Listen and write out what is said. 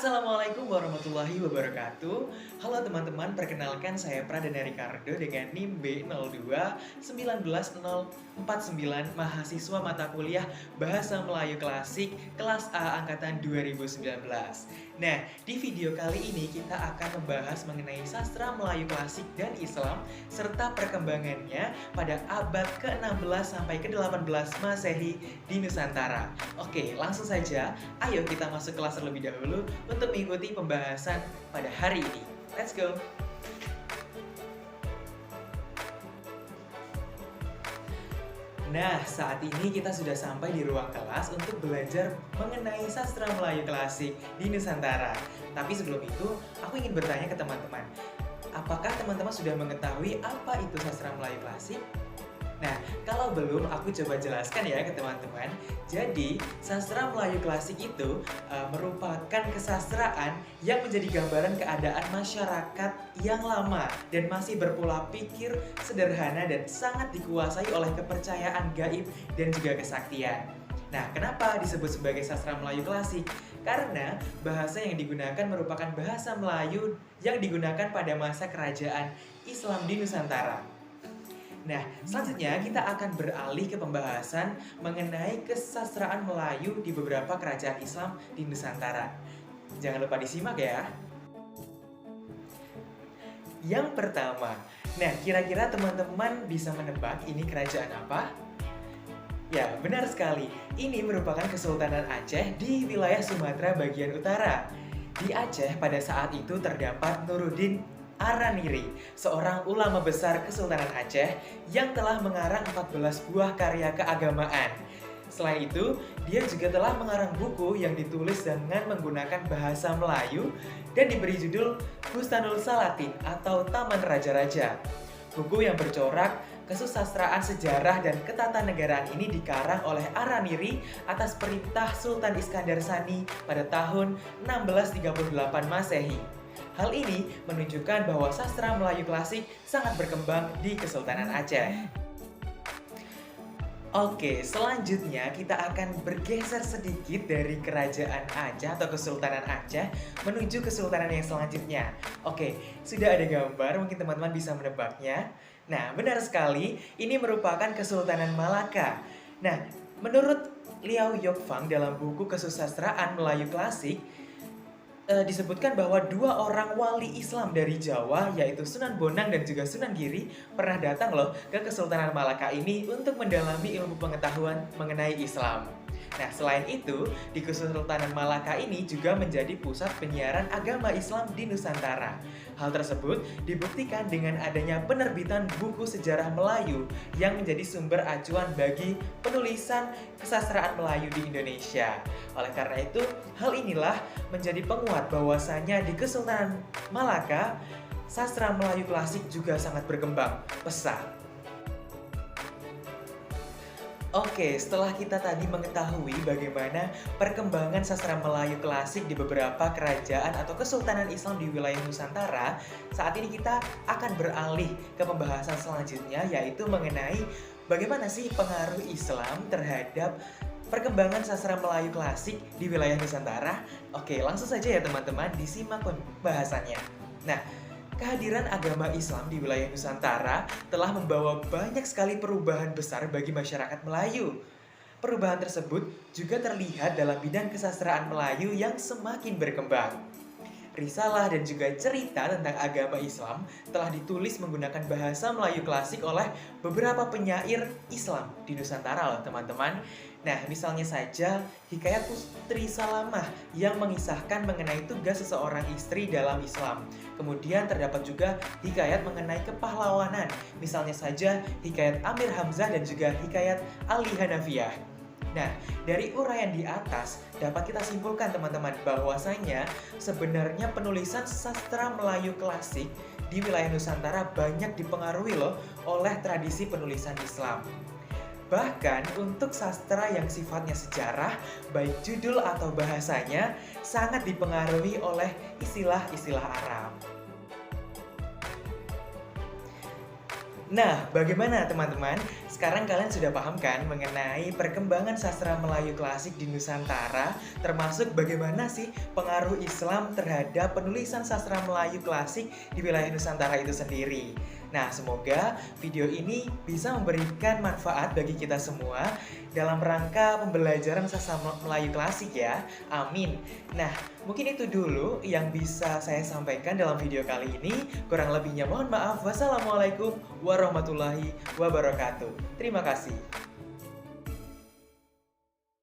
Assalamualaikum warahmatullahi wabarakatuh. Halo teman-teman, perkenalkan saya Pradana Ricardo dengan NIM B02-19049, mahasiswa mata kuliah Bahasa Melayu Klasik kelas A angkatan 2019. Nah, di video kali ini kita akan membahas mengenai sastra Melayu Klasik dan Islam serta perkembangannya pada abad ke-16 sampai ke-18 Masehi di Nusantara. Oke, langsung saja. Ayo kita masuk kelas terlebih dahulu untuk mengikuti pembahasan pada hari ini. Let's go! Nah, saat ini kita sudah sampai di ruang kelas untuk belajar mengenai sastra Melayu klasik di Nusantara. Tapi sebelum itu, aku ingin bertanya ke teman-teman. Apakah teman-teman sudah mengetahui apa itu sastra Melayu klasik? Nah, kalau belum, aku coba jelaskan ya ke teman-teman. Jadi, sastra Melayu klasik itu merupakan kesastraan yang menjadi gambaran keadaan masyarakat yang lama dan masih berpola pikir sederhana dan sangat dikuasai oleh kepercayaan gaib dan juga kesaktian. Nah, kenapa disebut sebagai sastra Melayu klasik? Karena bahasa yang digunakan merupakan bahasa Melayu yang digunakan pada masa kerajaan Islam di Nusantara. Nah, selanjutnya kita akan beralih ke pembahasan mengenai kesastraan Melayu di beberapa kerajaan Islam di Nusantara. Jangan lupa disimak ya. Yang pertama, nah kira-kira teman-teman bisa menebak ini kerajaan apa? Ya, benar sekali. Ini merupakan Kesultanan Aceh di wilayah Sumatera bagian utara. Di Aceh pada saat itu terdapat Nuruddin Araniri, seorang ulama besar Kesultanan Aceh yang telah mengarang 14 buah karya keagamaan. Selain itu, dia juga telah mengarang buku yang ditulis dengan menggunakan bahasa Melayu dan diberi judul Bustanul Salatin atau Taman Raja-Raja. Buku yang bercorak kesusastraan sejarah dan ketatanegaraan ini dikarang oleh Araniri atas perintah Sultan Iskandar Sani pada tahun 1638 Masehi. Hal ini menunjukkan bahwa sastra Melayu klasik sangat berkembang di Kesultanan Aceh. Oke, selanjutnya kita akan bergeser sedikit dari Kerajaan Aceh atau Kesultanan Aceh menuju kesultanan yang selanjutnya. Oke, sudah ada gambar, mungkin teman-teman bisa menebaknya. Nah, benar sekali, ini merupakan Kesultanan Malaka. Nah, menurut Liao Yokfang dalam buku Kesusastraan Melayu Klasik, disebutkan bahwa dua orang wali Islam dari Jawa, yaitu Sunan Bonang dan juga Sunan Giri, pernah datang loh ke Kesultanan Malaka ini untuk mendalami ilmu pengetahuan mengenai Islam. Nah, selain itu, di Kesultanan Malaka ini juga menjadi pusat penyiaran agama Islam di Nusantara. Hal tersebut dibuktikan dengan adanya penerbitan buku sejarah Melayu yang menjadi sumber acuan bagi penulisan kesastraan Melayu di Indonesia. Oleh karena itu, hal inilah menjadi penguat bahwasanya di Kesultanan Malaka, sastra Melayu klasik juga sangat berkembang pesat. Oke, setelah kita tadi mengetahui bagaimana perkembangan sastra Melayu klasik di beberapa kerajaan atau kesultanan Islam di wilayah Nusantara, saat ini kita akan beralih ke pembahasan selanjutnya, yaitu mengenai bagaimana sih pengaruh Islam terhadap perkembangan sastra Melayu klasik di wilayah Nusantara. Oke, langsung saja ya teman-teman, disimak pembahasannya. Nah, kehadiran agama Islam di wilayah Nusantara telah membawa banyak sekali perubahan besar bagi masyarakat Melayu. Perubahan tersebut juga terlihat dalam bidang kesastraan Melayu yang semakin berkembang. Risalah dan juga cerita tentang agama Islam telah ditulis menggunakan bahasa Melayu klasik oleh beberapa penyair Islam di Nusantara loh teman-teman. Nah, misalnya saja Hikayat Putri Salamah yang mengisahkan mengenai tugas seseorang istri dalam Islam. Kemudian terdapat juga hikayat mengenai kepahlawanan, misalnya saja Hikayat Amir Hamzah dan juga Hikayat Ali Hanafiyah. Nah, dari uraian di atas dapat kita simpulkan teman-teman bahwasanya sebenarnya penulisan sastra Melayu klasik di wilayah Nusantara banyak dipengaruhi loh oleh tradisi penulisan Islam. Bahkan untuk sastra yang sifatnya sejarah, baik judul atau bahasanya sangat dipengaruhi oleh istilah-istilah Arab. Nah, bagaimana teman-teman? sekarang kalian sudah paham kan mengenai perkembangan sastra Melayu klasik di Nusantara, termasuk bagaimana sih pengaruh Islam terhadap penulisan sastra Melayu klasik di wilayah Nusantara itu sendiri. Nah, semoga video ini bisa memberikan manfaat bagi kita semua dalam rangka pembelajaran sastra Melayu klasik ya. Amin. Nah, mungkin itu dulu yang bisa saya sampaikan dalam video kali ini. Kurang lebihnya mohon maaf. Wassalamualaikum warahmatullahi wabarakatuh. Terima kasih.